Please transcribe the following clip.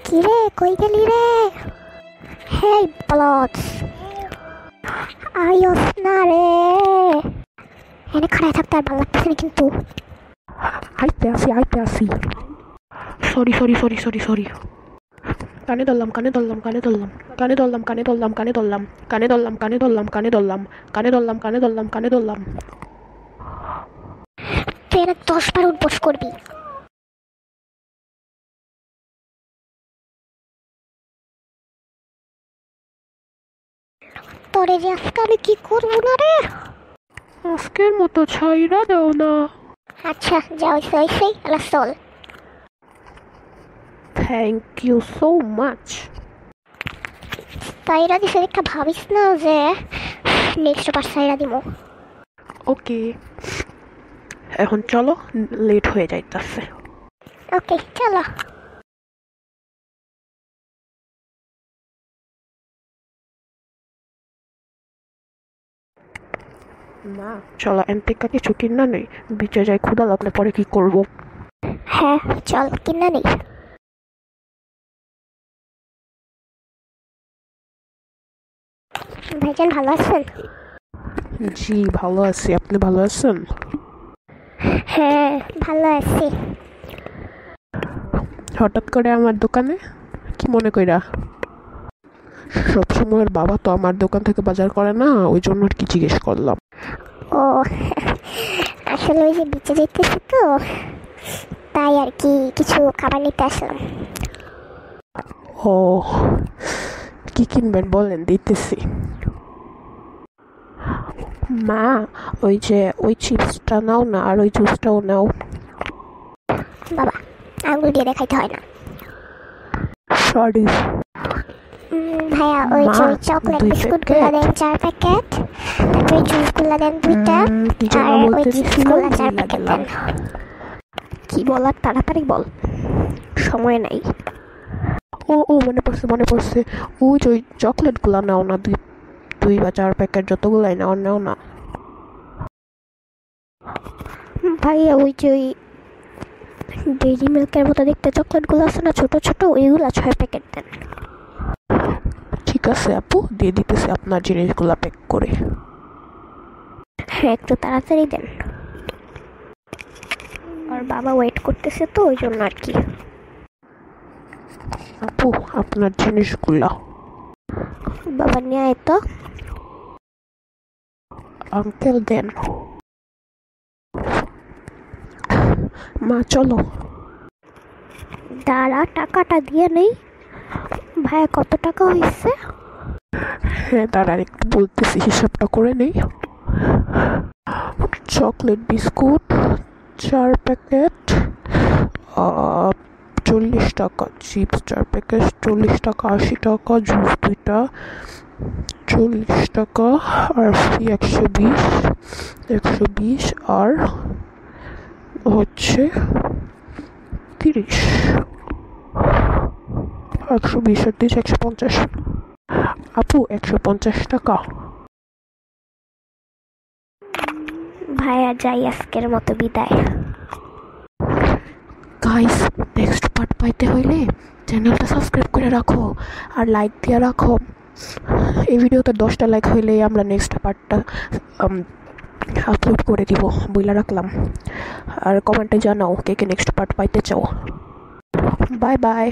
কিরে কই গেলি রে? হেই বলদ, আইস না রে, এনে খাড়ায় থাকতে আর ভালো লাগতেছে না কিন্তু। আইতে আসি। সরি। কানে ধরলাম। তুই এনে 10 বার উঠবোস করবি। তোরে যে আজকে আমি কি করবো না রে। আজকের মতো ছাইরা দাও না। আচ্ছা যা হইছে আল্লাহ চল। Thank you so much. Saira দিছে একটা ভাবিস না যে নেক্সট বার সাইরা দিমু। ওকে, এখন চলো, লেট হয়ে যাইতাছে। ওকে চলো। মা চলো, এন থেকে কিছু কিনা নেই, বিচে যাই, ক্ষুধা লাগলে পরে কি করব। হ্যাঁ চল কিনা নেই। ভাইজান ভালো আছেন? জি ভালো আছি, আপনি ভালো আছেন? হ্যাঁ ভালো আছি। হঠাৎ করে আমার দোকানে কি মনে কইরা? সবসময়ের বাবা তো আমার দোকান থেকে বাজার করে না, ওই জন্য আর কি জিজ্ঞেস করলাম। ও আসলে ওই যে বিচে যেতেছি তো, তাই আর কি কিছু খাবার নিতে আসলাম। ও, কি কিনবেন বলেন, দিতেছি। মা ওই যে ওই চিপসটা নাও না, আর ওই জুসটাও নাও। বাবা আঙুল দিয়ে দেখাইতে হয় না। সরি ভাইয়া ওই যে ওই চকলেট বিস্কুটগুলো দেন 4 প্যাকেট, তারপরে জুসগুলো দেন 2টা, আর ওই চিপসগুলো 4 প্যাকেট দেন। কি বলার তাড়াতাড়ি বল, সময় নাই। ও মনে পড়ছে, ওই যে ওই চকলেটগুলো নাও না, 2 বা 4 প্যাকেট যতগুলাই নাও না। ভাইয়া ওই যে ওই ডেইরি মিল্কের মতো দেখতে চকলেটগুলো আছে না ছোট ছোট, ওইগুলো 6 প্যাকেট দেন। ঠিক আছে আপু, দিয়ে দিতেছি আপনার জিনিসগুলো প্যাক করে। হ্যাঁ একটু তাড়াতাড়ি দেন, আর বাবা ওয়েট করতেছে তো ওই জন্য আর কি। আপু আপনার জিনিসগুলো। বাবা নিয়ে আয় তো। আঙ্কেল দেন। মা চলো। দাঁড়া টাকাটা দিয়ে নেই। ভাইয়া কত টাকা হয়েছে? হ্যাঁ দাঁড়ান একটু বলতেছি, হিসাবটা করে নেই। চকলেট বিস্কুট 4 প্যাকেট 40 টাকা, চিপস 4 প্যাকেট 40 টাকা, 80 টাকা, জুস 2টা 40 টাকা, আর ফি 120 আর হচ্ছে 30, 120 আর 30 150। আপু 150 টাকা। ভাইয়া যাই আজকের মতো, বিদায়। গাইস নেক্সট পার্ট পাইতে হইলে চ্যানেলটা সাবস্ক্রাইব করে রাখো আর লাইক দিয়ে রাখো। এই ভিডিওতে 10টা লাইক হইলে আমরা নেক্সট পার্টটা আপলোড করে দিব, বইলা রাখলাম। আর কমেন্টে জানাও কে কে নেক্সট পার্ট পাইতে চাও। Bye bye.